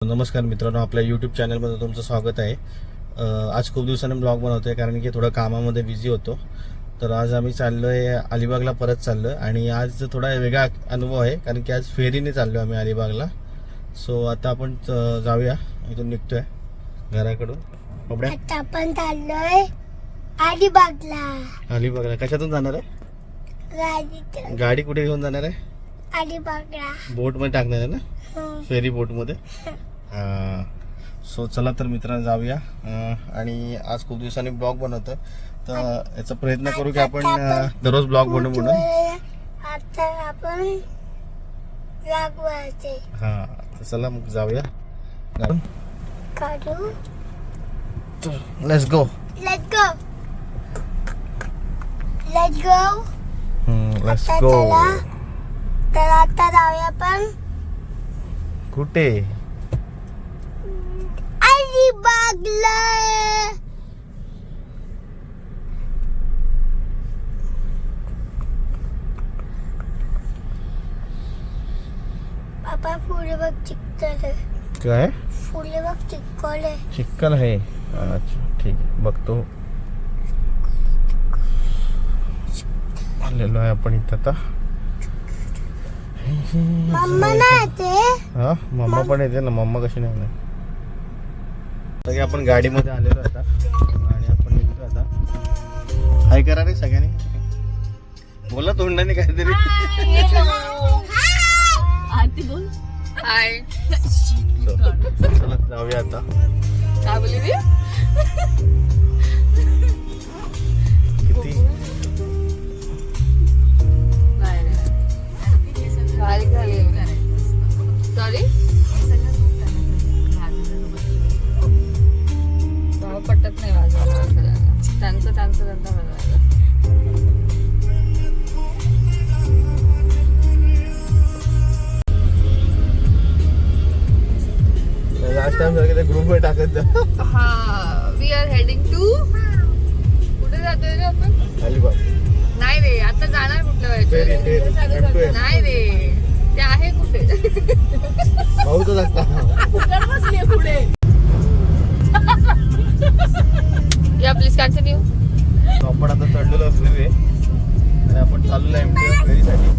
नमस्कार मित्रांनो, आपल्या यूट्यूब चॅनलमध्ये तुमचं स्वागत आहे. आज खूप दिवसांनी ब्लॉग बनवतोय कारण की थोडं कामामध्ये बिझी होतो. तर आज आम्ही चाललोय अलिबागला, परत चाललोय आणि आज थोडा वेगळा अनुभव आहे कारण की आज फेरीने चाललोय आम्ही अलिबागला. सो आता आपण जाऊया, इथून निघतोय घराकडून. आता आपण चाललोय अलिबागला कशातून जाणार आहे? गाडी कुठे घेऊन जाणार आहे? अलिबागला बोट मध्ये टाकणार आहे ना, फेरी बोट मध्ये. सो चला तर मित्रांनो जाऊया. आणि आज खूप दिवसांनी ब्लॉग बनवतोय, तर याचा प्रयत्न करू की आपण दररोज ब्लॉग बनवू म्हणून. आता आपण लागवायचे हा, तर चला मग जाऊया. काढू. Let's go. Let's go. Let's go. Let's go. तर आता जाऊया आपण कुठे? अलिबागला. पापा फुले बघ चिकटले. काय फुले बघ चिकटले. चिक्कल आहे? अच्छा ठीक आहे, बघतो. आलेलो आहे आपण इथं आता. मम्मा नाही येते. हा, मम्मा पण येते ना. मम्मा कशी नाही येणार? सगळे आपण गाडीमध्ये आलेलो आता आणि आपण निघतो आता. हाय करा रे सगळ्यांनी, बोला तोंडाने काहीतरी. आरती बोल. हाय. चला जाऊया आता. काय बोलली मी? किती सॉरी, पटत नाही वाजवायला. त्यांचं वाजवायला. लास्ट टाइम सारखे ग्रुप मध्ये टाकत जा. हा, वी आर हेडिंग टू. कुठे जातोय रे आपण? अलिबाग. नाही रे, आता जाणार कुठलं फेरी, व्हायचं? फेरी. नाही रे, ते आहे कुठे? पाहू तर लागता. पुढे या, प्लीज कंटिन्यू. आपण आता चढलेलो असलेलो आहे आणि आपण चाललेलो आहे MTM फेरीसाठी.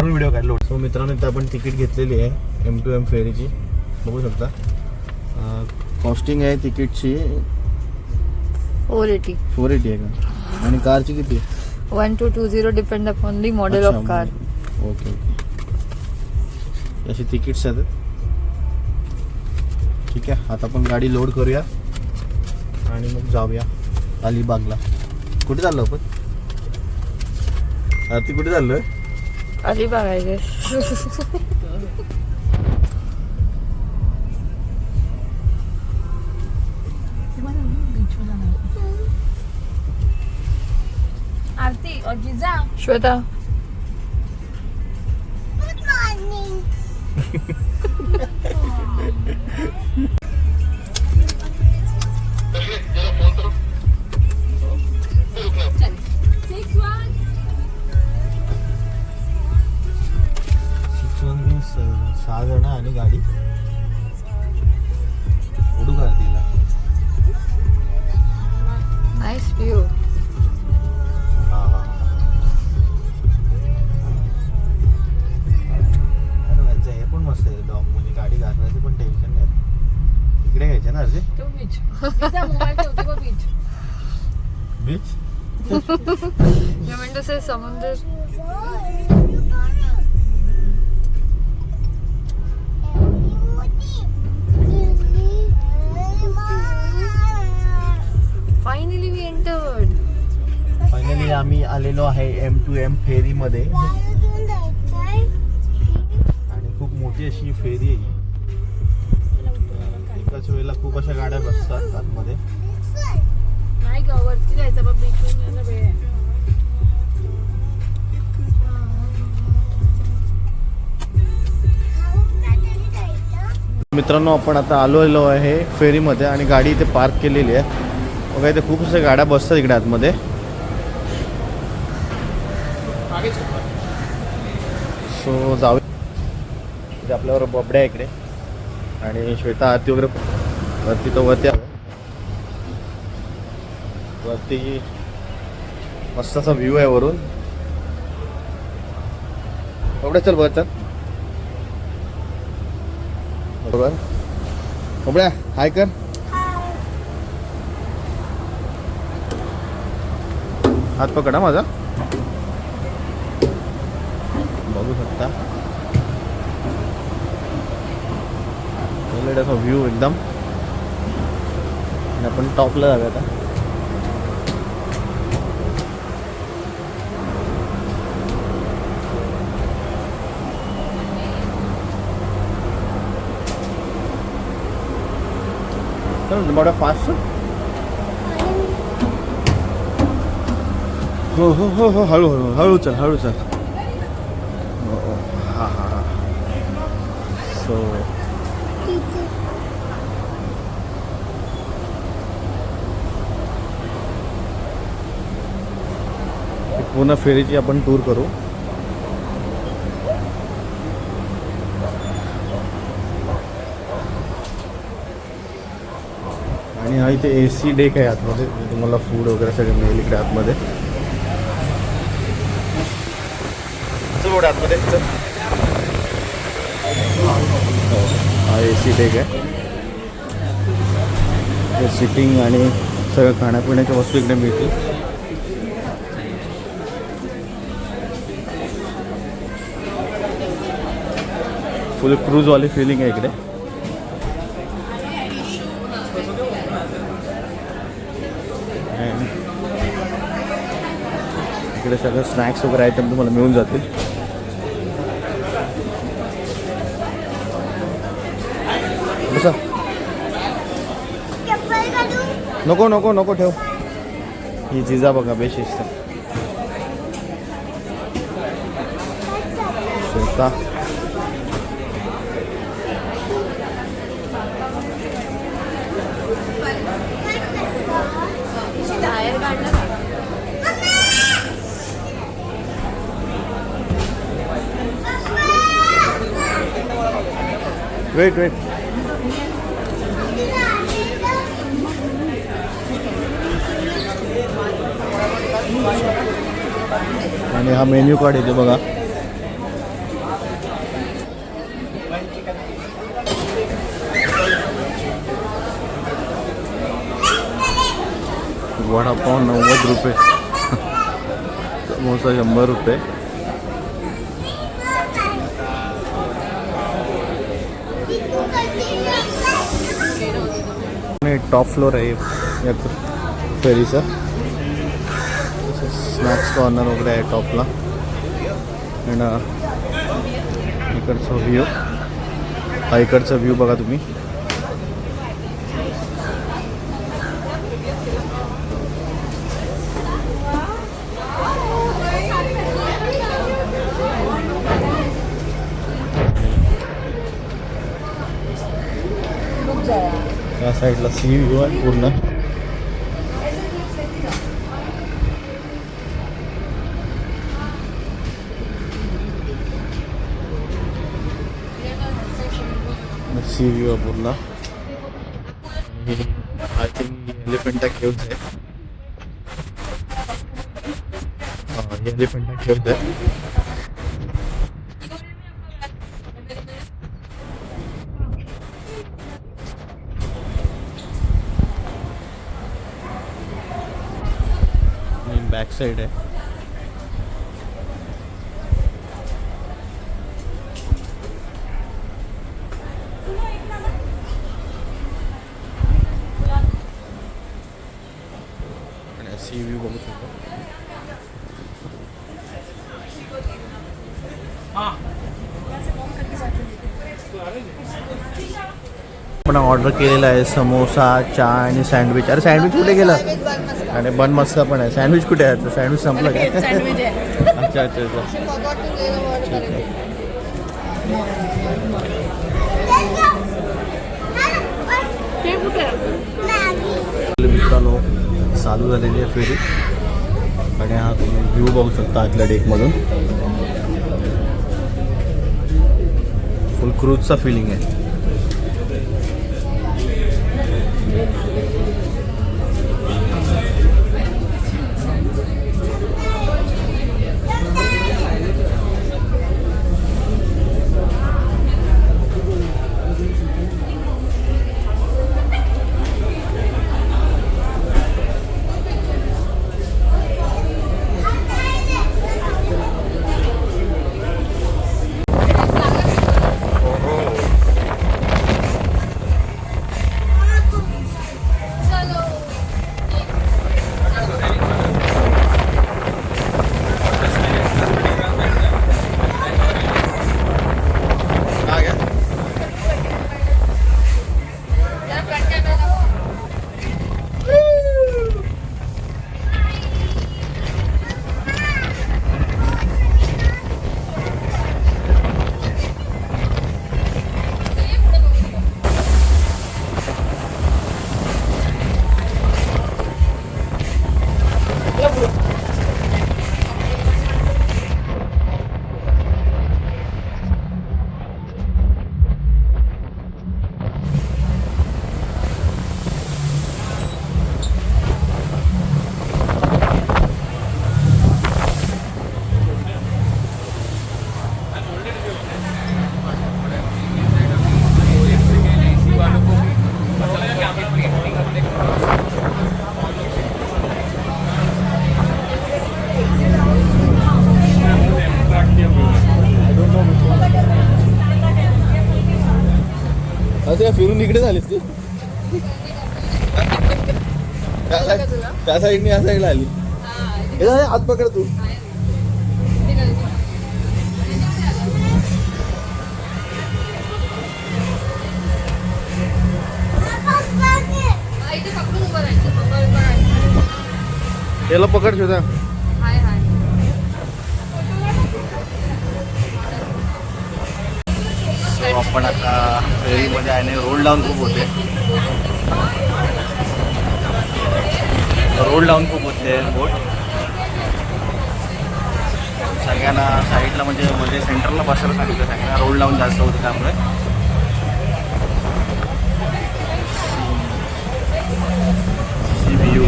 व्हिडिओ काढलो. सो मित्रांनो, इथं आपण तिकीट घेतलेली आहे M2M फेरीची, बघू शकता. कॉस्टिंग आहे तिकीटची 480 480 आहे का? आणि कारची किती आहे? 1220 depend upon the model of car. Okay okay, अशी तिकीट्स आहेत. ठीक आहे, आता आपण गाडी लोड करूया आणि मग जाऊया अलिबागला. कुठे चाललो आपण? आरती कुठे चाललोय? अलिबाग आहे रे. आरती और जिजा. श्वेता. Good morning. 6 जण आणि गाडी उडू का तिला. Nice view. हा हा त्यांचं हे पण मस्त आहे डॉग म्हणजे गाडी घालण्याचं पण टेन्शन नाही. इकडे घ्यायचं ना अर्जे तो बीच मोबाईल ठेवते बघ बीच. बीच मी म्हणतो से समुद्र. Finally we entered. फायनली आम्ही आलेलो आहे M2M फेरीमध्ये आणि खूप मोठी अशी फेरी आहे. एकाच वेळेला खूप अशा गाड्या बसतात आतमध्ये. नाही ग वरती जायचं बघ बीच यायला वेळ आहे. मित्रांनो आपण आता आलो आहे फेरीमध्ये आणि गाडी इथे पार्क केलेली आहे. बघा इथे खूप अशा गाड्या बसतात इकडे आतमध्ये. सो जाऊ इथे आपल्यावर बबड्या इकडे आणि श्वेता आरती वगैरे वरती तर वरती वरती मस्त असा व्ह्यू आहे वरून. बबड्या चल वर चल. बरोबर बबड्या हाय कर. हात पकडा माझा. बघू शकता असा व्ह्यू एकदम. आणि आपण टॉपला जाऊया आता. मोठा फास्ट. हो हो हो हो हळू हळू हळू चल हळू चल. हो हो हां हां हां. सो पूर्ण फेरीची आपण टूर करू. आणि हा इथे AC डेक आहे आतमध्ये. तुम्हाला फूड वगैरे सगळं मिळेल इकडे आतमध्ये. चल आतमध्ये चल. हा AC डेक आहे. सिटिंग आणि सगळं खाण्यापिण्याच्या वस्तू इकडे मिळतील. फुल क्रूजवाली फिलिंग आहे इकडे. इकडे सगळं स्नॅक्स वगैरे आयटम तुम्हाला मिळून जातील. बसा. नको नको नको ठेव. ही जिजा बघा बेशिस्त. Shweta wait wait. आणि हा मेन्यू कार्ड येते बघा. वडापाव 90 रुपये. समोसा 100 रुपये. टॉप फ्लोर आहे या फेरीचा. स्नॅक्स कॉर्नर वगैरे आहे टॉपला. आणि इकडचा व्ह्यू हा इकडचा व्ह्यू बघा तुम्ही. या साईडला सी व्ह्यू आहे पूर्ण. सी व्ह्यू पूर्ण. आय थिंक एलिफंटा केव्ज आहे. एलिफंटा केव्ज आहे. बॅक साइड आहे. सी व्ह्यू बघू शकतो. आपण ऑर्डर केलेला आहे समोसा, चहा आणि सँडविच. अरे सँडविच कुठे गेला? आणि बन मस्का पण आहे. सँडविच कुठे आहे? सँडविच संपलं का? सँडविच आहे. अच्छा अच्छा अच्छा. ते कुठे आहे? मित्रांनो चालू झालेली आहे फेरी आणि हा तुम्ही व्ह्यू बघू शकता आतल्या डेकमधून. फुल क्रूजचा फिलिंग आहे. फिरून इकडे झालीस तू? त्या साईडने या साईडला आली. हात पकड तू. याला पकड शोधा. आपण आता फेरीमध्ये आहे. रोल डाऊन खूप होते. बोट सगळ्यांना साईडला म्हणजे सेंटरला बसायला सांगितलं. सगळ्यांना रोल डाऊन जास्त होते त्यामुळे. सी व्ह्यू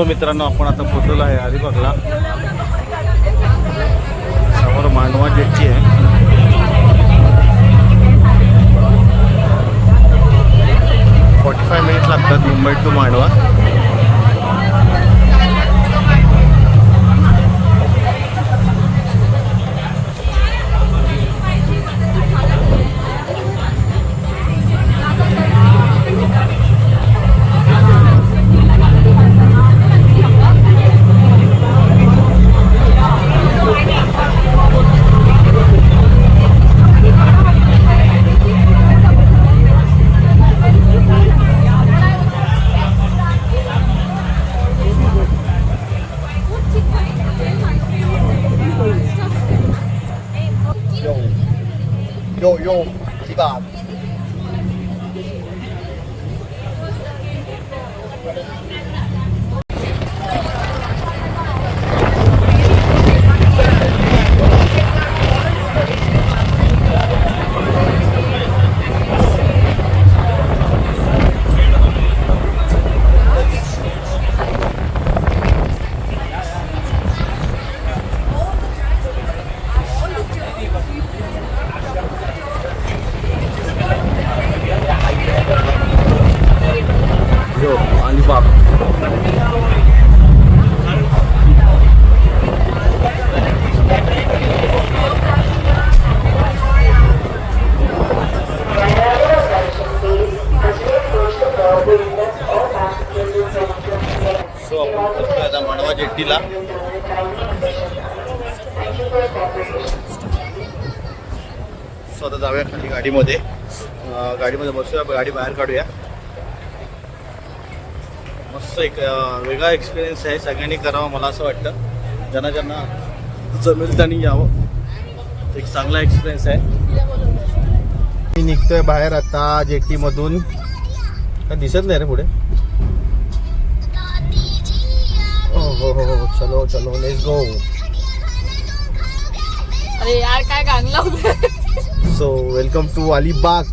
मित्रांनो आपण आता पोहोचलो आहे अलिबागला. समोर मांडवा जेट्टी आहे. 45 मिनिट्स लागतात Mumbai to Mandwa. yo, Alibag. Yo, Alibag. So आपण पोहोचलो आता मांडवा जेट्टीला. सो आता जाऊया खाली गाडीमध्ये. गाडीमध्ये बसूया, गाडी बाहेर काढूया. मस्त एक वेगळा एक्सपिरियन्स आहे, सगळ्यांनी करावं मला असं वाटतं. ज्यांना ज्यांना जमेल त्यांनी यावं, एक चांगला एक्सपिरियन्स आहे. मी निघतोय बाहेर आता जेट्टीमधून. काय दिसत नाही रे पुढे. हो हो हो, चलो चलो, लेट्स गो. अरे यार काय गाणं लावलं. So welcome to Alibag.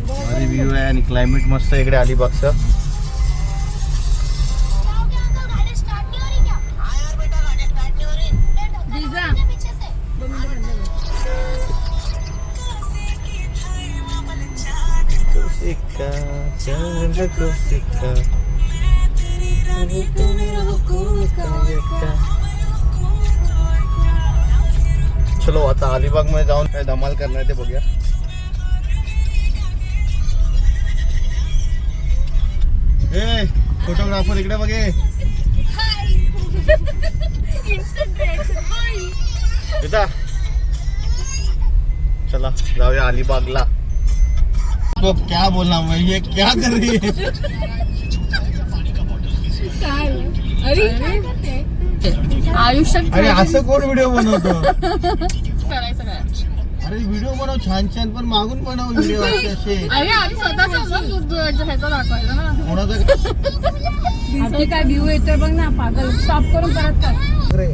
भारी व्ह्यू आहे आणि क्लायमेट मस्त आहे इकडे अलिबागचं. चलो आता अलिबाग मध्ये जाऊन काय धमाल करणार ते बघूया. ए फोटोग्राफर इकडे बघे. इथं चला जाऊया अलिबागला. तो क्या बोलना मैं, ये क्या कर रही है. आयुष्यात अरे असं कोण व्हिडिओ बनवतो. करायचं काय. अरे व्हिडिओ बनव छान छान, पण मागून बनव व्हिडिओ असे. अरे आधी स्वतःच ह्याचा दाखवायचा ना. कोणाचं आधी काय व्ह्यू येतोय बघ ना. पागल स्टॉप करून परत कर. रे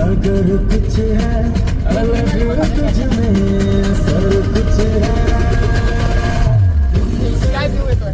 अगर कुछ है अलग तुझ में, सर कुछ है. काय व्ह्यू येतोय.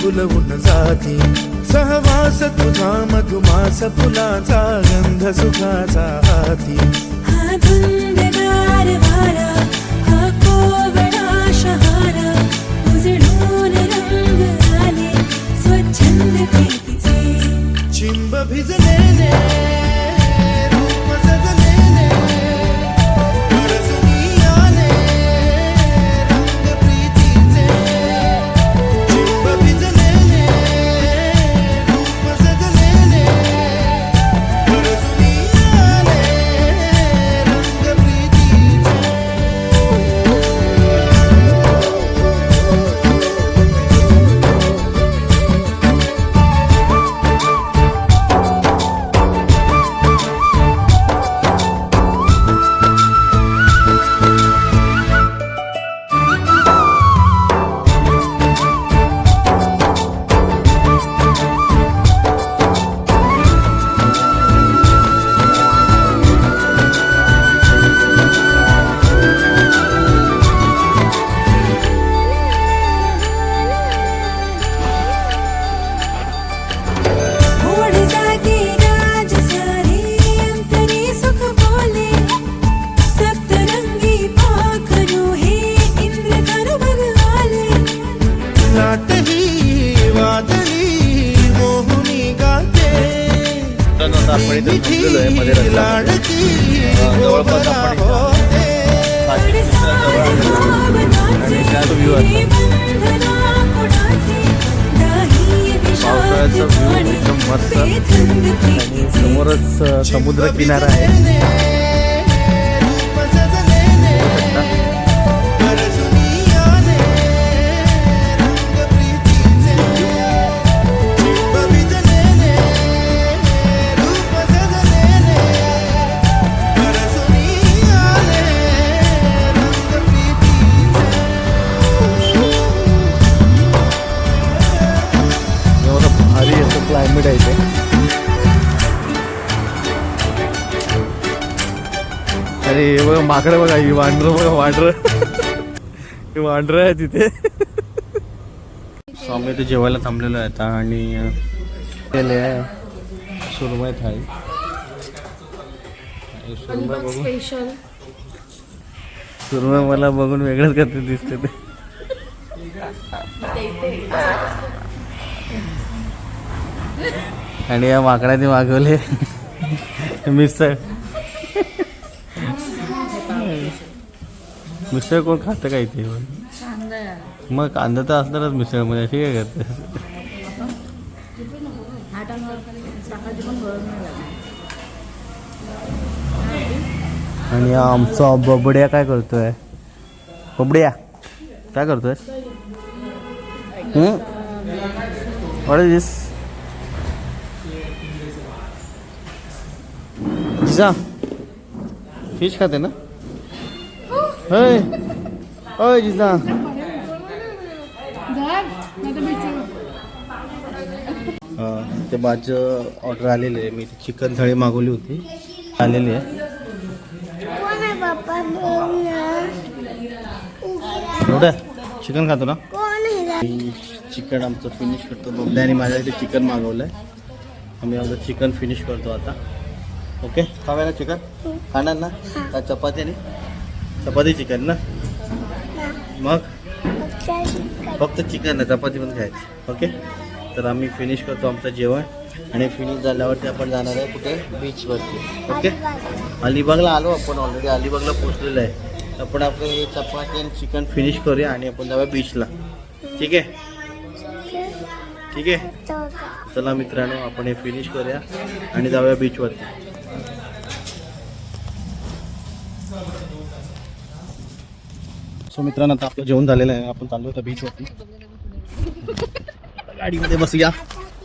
फुलवून जाती. सहवास तुझा मधुमास फुलाचा गंध सुखाचा हाती. हा धुंदगार वारा, हा कोवळा शहारा, उजळून रंग आले स्वच्छंद प्रीतीचे. चिंब भिजलेले रूप सजलेले, रसनी आले रंग प्रीतीचे. चिंब भिजलेले आपण इथे थांबलेलो आहे मध्ये रस्त्यामध्ये. जवळपास आपण इथं नाशिकच्या जवळ आलेलो आहे. आणि त्यात व्ह्यू असतो पावसाळ्याचा व्ह्यू एकदम मस्त. आणि समोरच समुद्र किनारा आहे. भारी असं क्लायमेट आहे ते. अरे हे बघा माकडं बघा, ही वांढरं बघा, वांढरं हे वांढरं आहे तिथे. स्वामी ते जेवायला थांबलेलो आहे आता. आणि सुरमई थाळी. सुरमई बघून स्पेशल सुरमई मला बघून वेगळंच करते दिसते ते. आणि या माकडाने मागवले मिसळ. मिसळ कोण खातं का इथे? मग कांदा तर असणारच मिसळमध्ये. अशी काय करते? आणि आमचा बबड्या काय करतोय? बबड्या काय करतोय? What is this? Jija fish खाते ना? होय होय जिजा. ते माझं ऑर्डर आलेली आहे. मी चिकन थाळी मागवली होती, आलेली आहे. कोण आहे बाप्पा? एवढं चिकन खातो ना? कोण आहे? चिकन आमचं फिनिश करतो. बबड्याने माझ्या इथे चिकन मागवलं आहे. आम्ही आमचं चिकन फिनिश करतो आता. ओके, खाऊया ना चिकन? खाणार ना? का चपाती आणि चपाती चिकन ना? मग फक्त चिकन आहे, चपाती पण खायची. ओके, तर आम्ही फिनिश करतो आमचं जेवण. आणि फिनिश झाल्यावरती आपण जाणार आहे कुठे? बीचवरती. ओके, अलिबागला आलो आपण. ऑलरेडी अलिबागला पोचलेलं आहे. आपण आपलं हे चपाती आणि चिकन फिनिश करूया आणि आपण जाऊया बीचला. ठीक आहे? ठीक आहे, चला मित्रांनो, आपण हे फिनिश करूया आणि जाऊया बीचवरती. सो मित्रांनो, आता आपलं जेवण झालेलं आहे. आपण चाललो होतो बीचवरती. गाडीमध्ये बसूया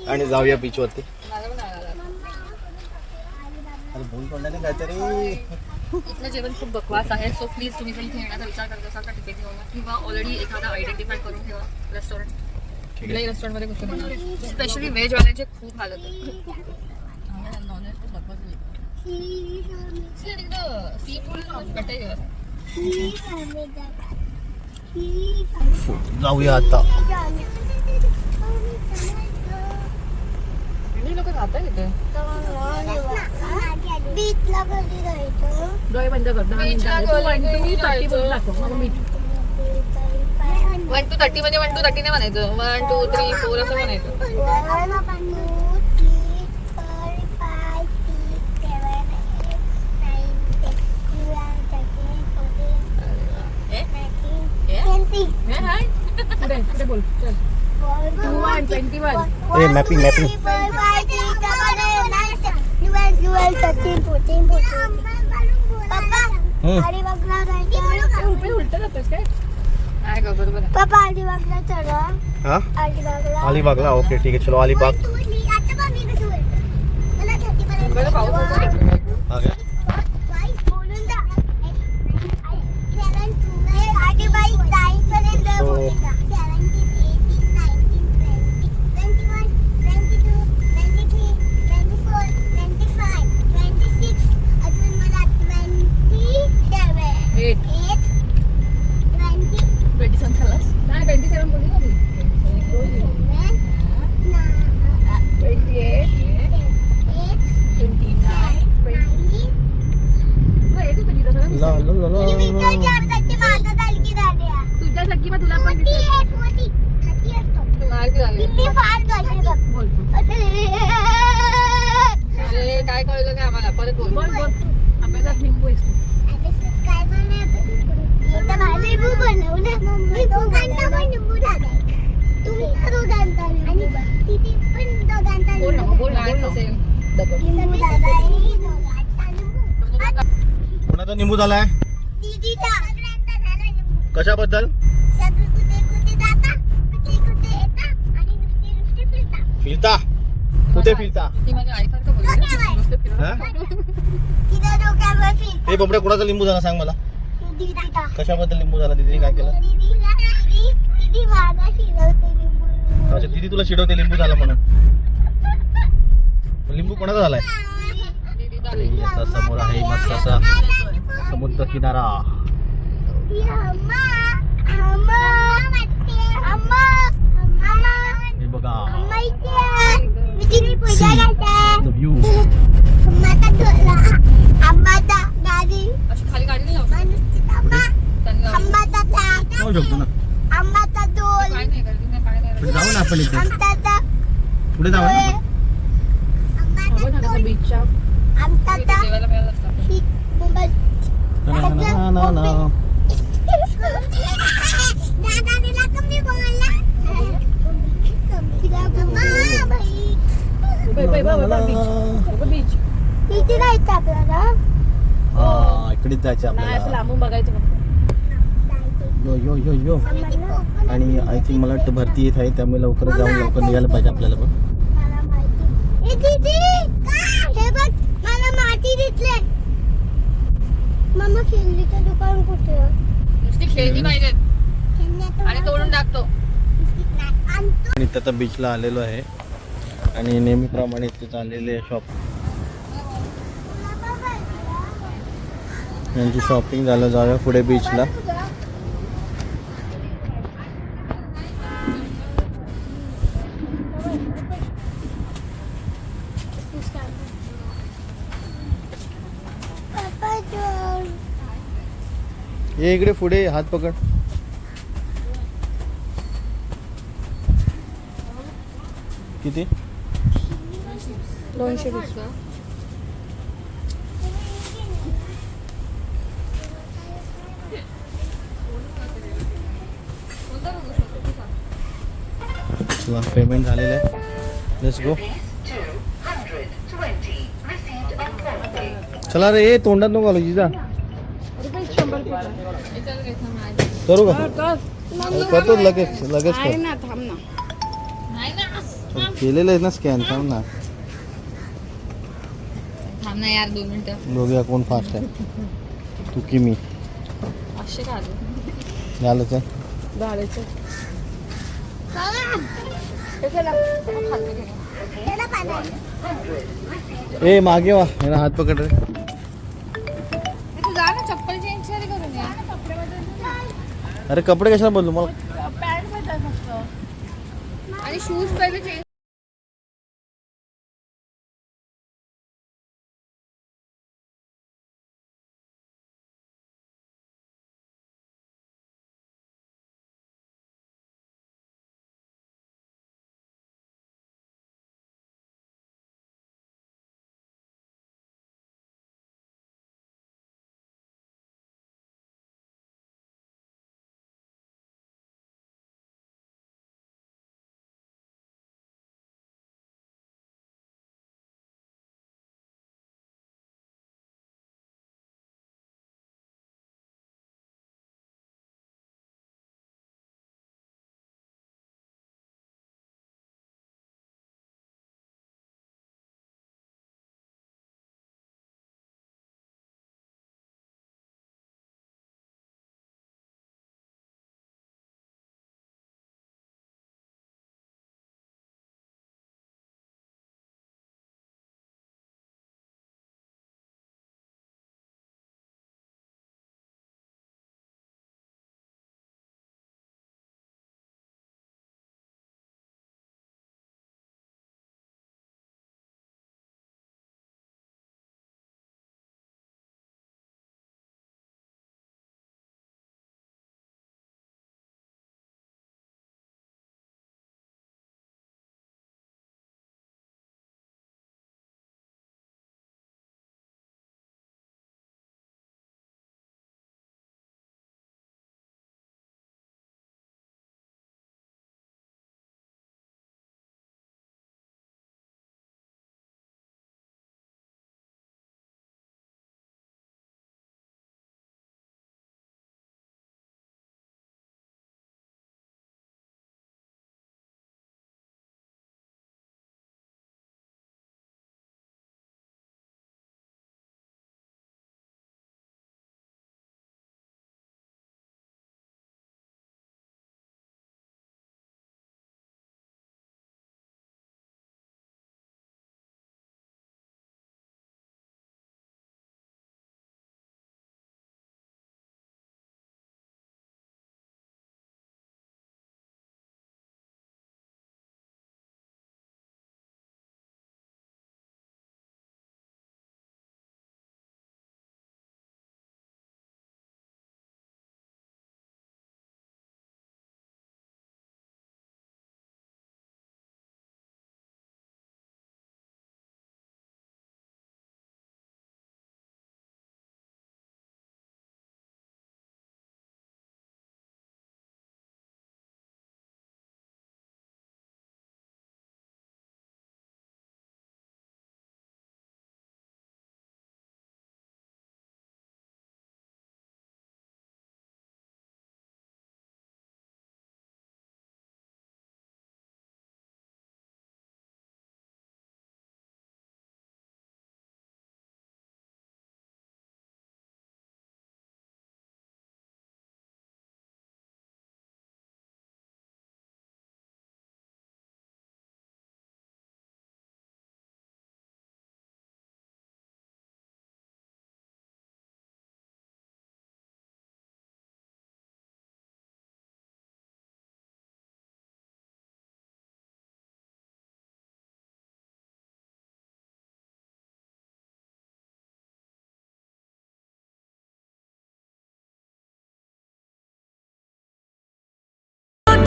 आणि जाऊया बीचवरती. अरे बोल पडला नाही काहीतरी. इथलं जेवण खूप बकवास आहे. सो प्लीज तुम्ही जर इथे येण्याचा विचार करत असाल तर तिथे घेऊन किंवा ऑलरेडी एखादा आयडेंटिफाय करून ठेवा रेस्टॉरंट. कुठल्याही रेस्टॉरंटमध्ये घुसून स्पेशली व्हेजवाल्यांचे खूप हाल होते. नॉनव्हेज खूप बकवास सी फूड बेटर. जाऊया आता. इंडियन लोक राहतात इथे. बीचला कधी जायचं? डोळे बंद कर. 10 मिनिटं. तू 1 to 30 बोलू दाखव. मग मी 1 to 30 म्हणजे 1 to 30 नाही म्हणायचं. 1 2 3 4 असं म्हणायचं. 1 2 3 4 5 6 7 8 9 10 11 12 पुढे बोल. चल. 21 21. ए मॅपिंग 12 13 14 पप्पा अलिबागला जायचं. उलट जातोस काय? काय गं बरोबर आहे. पप्पा अलिबागला चला. हा अलिबागला. अलिबागला. ओके ठीक आहे, चलो अलिबाग. आता बघ मी कसं बोलतो. मला 30 पर्यंत बरं पाऊस होतो. बोलून जा. 11 2 बाई 9 पर्यंत बोलून जा. 17 18 19 20 21 22 23 24 25 26 अजून मला 27 8 27 झालास. नाही 27 बोलली ना मी. 28 तुझ्या सखी मग तुला पण मार्क लागले. बोल. अरे काय कळलं काय आम्हाला परत बोल बोल बोल अभ्यासात लिंबू असतो. काय बनवलं? लिंबू बनवू ना. दोघांना पण लिंबू टाकायचं. तुमच्या दोघांचा आणि तिथे पण दोघांचा बोल ना लिंबू बोल ना असेल लिंबू टाकायचा आणि दोघांचा लिंबू. कोणाचा निंबू झालाय? दीदीचा सगळ्यांचा झाला लिंबू. कशाबद्दल? सगळे कुठे कुठे जाता, कुठे कुठे येता आणि नुसते नुसते फिरता. फिरता कुठे फिरता? ती माझ्या आईसारखं बोलली नुसतं फिरत. हा? तिथं डोक्यावर फिरता. हे बबड्या कोणाचा लिंबू झाला सांग मला. दीदीचा. कशाबद्दल लिंबू झाला? दीदीने काय केलं? दीदी माझा शिरवते लिंबू. अच्छा दीदी तुला चिडवते लिंबू झाला म्हणून. लिंबू कोणाचा झालाय? दीदी झाली. आता समोर आहे मस्त असा समुद्र किनारा. हे बघा व्ह्यू. अशी खाली गाडी नाही लावू शकत. जाऊ शकतो ना. काय नाही करत नाही काय नाही पण जाऊ ना आपण इथे पुढे जाऊ ना. बघ ना कसं बीचच्या करत. जेवायला मिळालं असतं. ना, ना, ना. बीच इथे जायचं आपल्याला. हा, इकडेच जायचं नाही असं आपल्याला. लांबून बघायचं फक्त. यो यो यो यो. आणि आय थिंक मला वाटतं भरती येत आहे त्यामुळे लवकर जाऊन लवकर निघायला पाहिजे आपल्याला पण. मला माहिती. ए दीदी, हे बघ मला माती दिसले. मम्मा खेळणीचं दुकान कुठे आहे? नुसती खेळती पाहिजेत खेळण्याचं आणि तोडून टाकतो. आणतो. आणि इथं आता बीचला आलेलो आहे आणि नेहमीप्रमाणे इथे चाललेले शॉप. यांची शॉपिंग झालं जाऊया पुढे बीचला. पप्पा जोर. ये इकडे पुढे हात पकड. किती? 220. चला पेमेंट झालेलं आहे. Let's go. चला रे तोंडात नको घालू जिजा. करू का? करतो लगेच लगेच कर. ना थांब ना. केलेलं आहे ना स्कॅन. थांब ना थांब ना यार 2 मिनिटं. बघूया कोण फास्ट आहे तू की मी. 500 का आलं? झालं तर झाडायचं त्याला पाणी. ए मागे वा मेरा हात पकड रे. तू जा ना चप्पल चेंज करून या. अरे कपडे कशाला बोललो मला. पॅन्ट मध्ये फक्त आणि शूज पहिले चेंज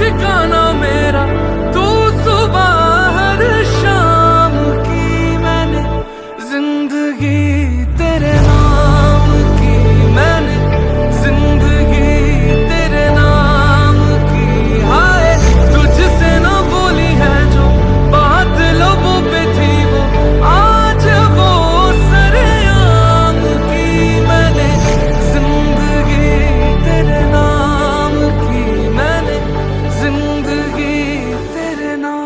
ठिकाना मेरा तू सुबह हर शाम की मैंने जिंदगी तेरे नाम की मैंने जिंदगी तेरे नाम की हाय तुझसे ना बोली है जो बात लोगों पे थी वो आज वो सरेआम की मैंने जिंदगी तेरे नाम की मैंने जिंदगी तेरे नाम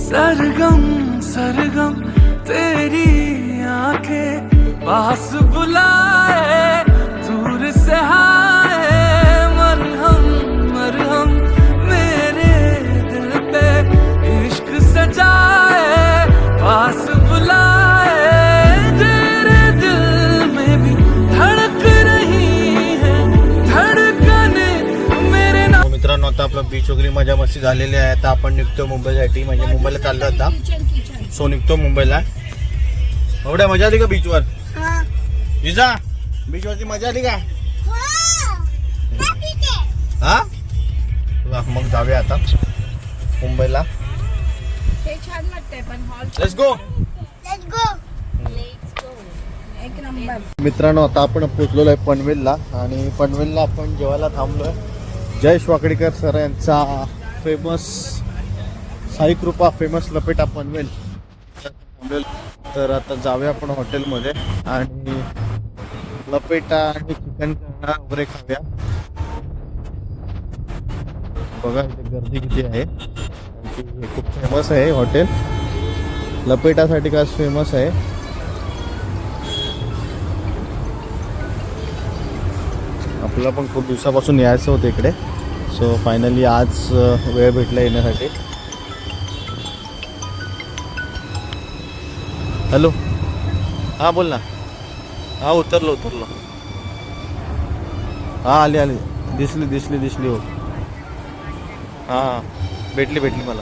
सरगम सरगम तेरी आंखें पास बुलाए दूर से हाय मरहम मरहम मेरे दिल पे इश्क सजाए पास बुलाए तेरे दिल में भी धड़क रही है धड़कने मेरे हो मित्रांनो, आता आपलं बीच वगैरे मजा मस्ती झालेली आहे. आता आपण निघतो मुंबईसाठी, म्हणजे मुंबईला चाललो आता. सो निघतो मुंबईला. एवढ्या मजा आली का बीचवर? हा. विजा बीचवरची मजा आली का? हो. ठीक आहे. हा चला, मग जाऊया आता मुंबईला. हे छान वाटतंय पण hall let's go. Let's go. एक नंबर. मित्रांनो, आता आपण पोहोचलेलो आहे पनवेलला आणि पनवेलला आपण जेवायला थांबलोय. जयेश वाकडीकर सर यांचा फेमस साईकृपा फेमस लपेटा पनवेल तर आता जाऊया आपण हॉटेलमध्ये आणि लपेटा आणि चिकन करणार वगैरे खाऊया. बघा इथे गर्दी किती आहे. हे खूप फेमस आहे हॉटेल, लपेटासाठी खास फेमस आहे. आपल्याला पण खूप दिवसापासून यायचं होतं इकडे. सो फायनली आज वेळ भेटला येण्यासाठी. हॅलो, हां बोल ना. हां उतरलो. हां आली दिसली हो. हां भेटली मला.